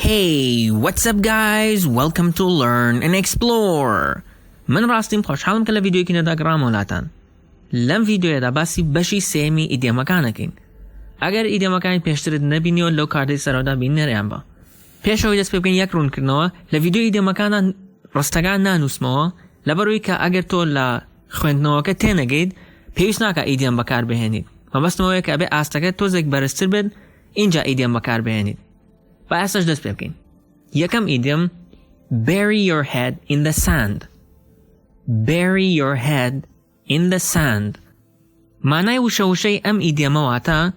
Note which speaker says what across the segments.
Speaker 1: Hey, what's up guys? Welcome to Learn and Explore. من راستیم خوشحالم که لویدیوی که نداگرام ولاتن. لم ویدیوی دا باسی بشی سیمی ایده مکانکین. اگر ایده مکانی پیشترد نبینی و لو کارتی سرادا بین نریم با. پیش روی دست ببین یک رون کرنوا لویدیو ایده مکانا رستگان نانوسموا لبروی که اگر تو لخوندنوا که تنگید پیش ناکا ایده مکار بهنید. و بس نوعی که ابی آستگه تو زک برستر بد اینجا ایده مکار بهنید. با اساس دست ببین. یکم ایدیم bury your head in the sand. Bury your head in the sand. معنی وشوشی ام ایدیم واتا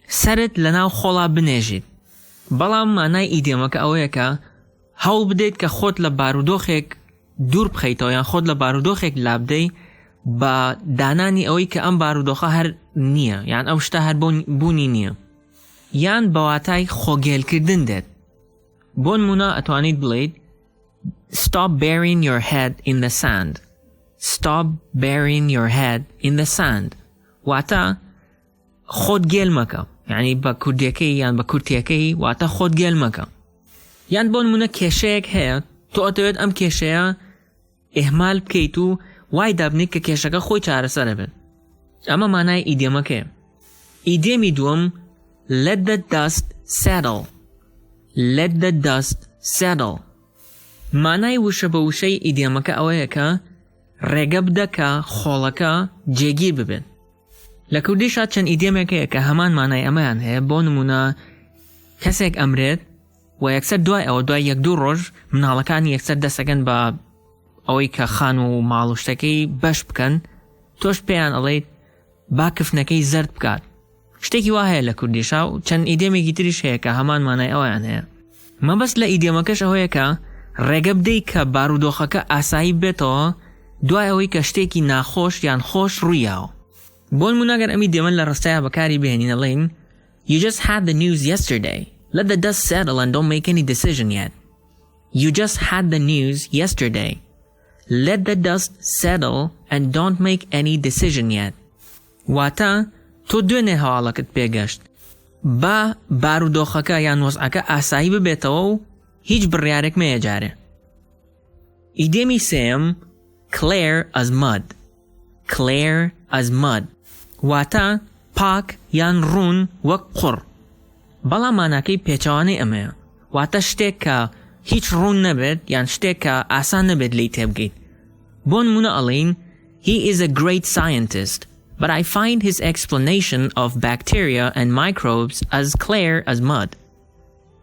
Speaker 1: سرت لناو خولا بنجید. بلام معنی ایدیم که اوه که حول بدید که خود لبارودوخک دور بخیتو یا خود لبارودوخک لابدی با دانانی اوی که ام بارودوخه هر نیه یعنی اوشتا هر بونی نیه یعنی بواتای خوگل کردن دید. بون مونا اتوانید بلید Stop burying your head in the sand. Stop burying your head in the sand. واتا خود گل مکا یعنی با کردیکی یعنی با کردیکی واتا خود گل مکا یعنی بون مونا کشه یک هیا تو اتوید ام کشه احمال بکیتو وای دابنی که کشه که خوی چاره سره بید. اما معنی ایدیما که ایدیمی دوم Let the dust settle. Let the dust settle. معنی وشه با وشه ایدیما که اوه که رگب ده که خالکا جگیر ببین. لکردی شاید چند ایدیما که همان معنی امان هی بونمونا کسی یک امرد و یکسر دوای یک دو روز من حالکانی یکسر دستگن با اوی که خانو مالوشتکی بش بکن توش پیان علید با کفنکی زرد بکاد. شتێکی وا هەیە لە کوردیشا و چەند ئیدێمێکی تریش هەیە کە هەمان مانای ئەویان هەیە. مەبەست لە ئیدێمەکەش ئەوەیە کە ڕێگە بدەیت کە بارودۆخەکە ئاسایی بێتەوە دوای ئەوەی کە شتێکی ناخۆش یان خۆش ڕوویاوە. بۆ نمونە ئەگەر ئەمی دێمە لە ڕستەیە بەکاری بهێنین ئەڵێن You just had the news yesterday. Let the dust settle and don't make any decision yet. You just had the news yesterday. Let the dust settle and don't make any decision yet. واتە تو دوێنێ هەواڵەکەت پێگەشت با بارودۆخەکە یان وەزعەکە ئاسایی ببێتەوە و هیچ بڕیارێک مەیە جارێ. ئیدێمی سێم clear as mud. Clear as mud. واتە پاک یان ڕوون وەک قوڕ. بەڵام ماناکەی پێچەوانەی ئەمەیە. واتە شتێک کە هیچ ڕوون نەبێت یان شتێک کە ئاسان نەبێت لی تێبگەیت. بۆ نمونە ئەڵێن He is a great scientist. But I find his explanation of bacteria and microbes as clear as mud.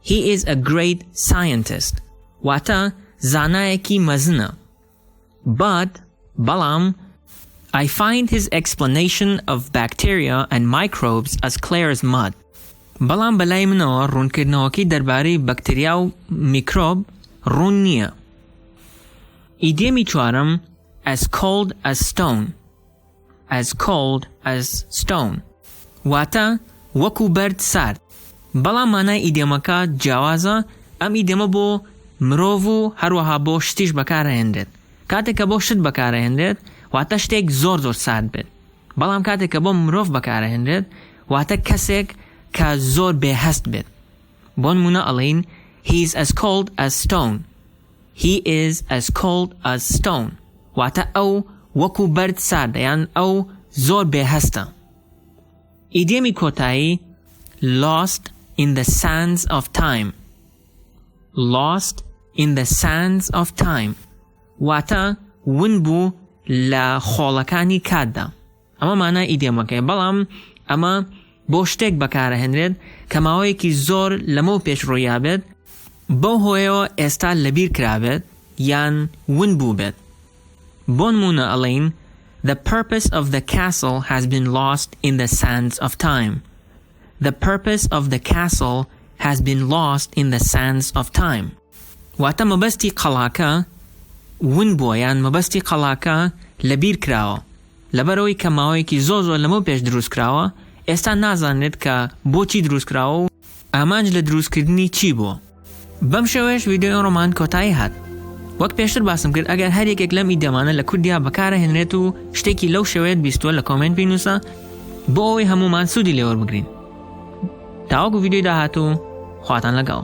Speaker 1: He is a great scientist. Wata zanayeki mazna. But, balam, I find his explanation of bacteria and microbes as clear as mud. Balam balay mnawa run kirdnawaki darbari bacteria و microbe run niya. Idemi chwaram as cold as stone. As cold as stone. واتا وکو برد سرد. بلا معنی ایدیمکا جوازا ام ایدیم بو مروو هر وها بو شتیش بکاره هندید. کاته که بو شت بکاره هندید واتا شتیک زور سرد بید. بلام کاته که بو مروو بکاره هندید واتا کسیک که زور به هست بید. بون مونا علین He is as cold as stone. He is as cold as stone. واتا او وکو برد سرد یعنی او زور به هسته. ایدیمی کوتاهی lost in the sands of time. Lost in the sands of time. واتا ون بو لخولکانی کادا. اما معنی ایدیمکه بلام اما بوشتک بکاره هنرد کماوی که زور لمو پیش رویا بید بو هویو استا لبیر کرابید یان ون بو بید. Bon Muna Alain, the purpose of the castle has been lost in the sands of time. The purpose of the castle has been lost in the sands of time. Wata mabasti qalaka winboyan mabasti qalaka labir krawa. Labaroi kamaoi ki zozo lamo pesh drus krawa. Esta nazaned ka bochi drus krawa. Amanj le drus kردنی چی بو. بمشوش ویدیو رومان کوتاهی هات. وەک پێشتر باسم کرد ئەگەر هەر یەکێک لەم ئیدەمانە لە کوردیا بەکارە هێنرێت و شتێکی لەو شێوەیەت بیستووە لە کۆمنت بینووسە بۆ ئەوەی هەمومان سوودی لێوەربگرین. تاوەکو ویدیۆی داهاتوو خواتان لەگەڵ.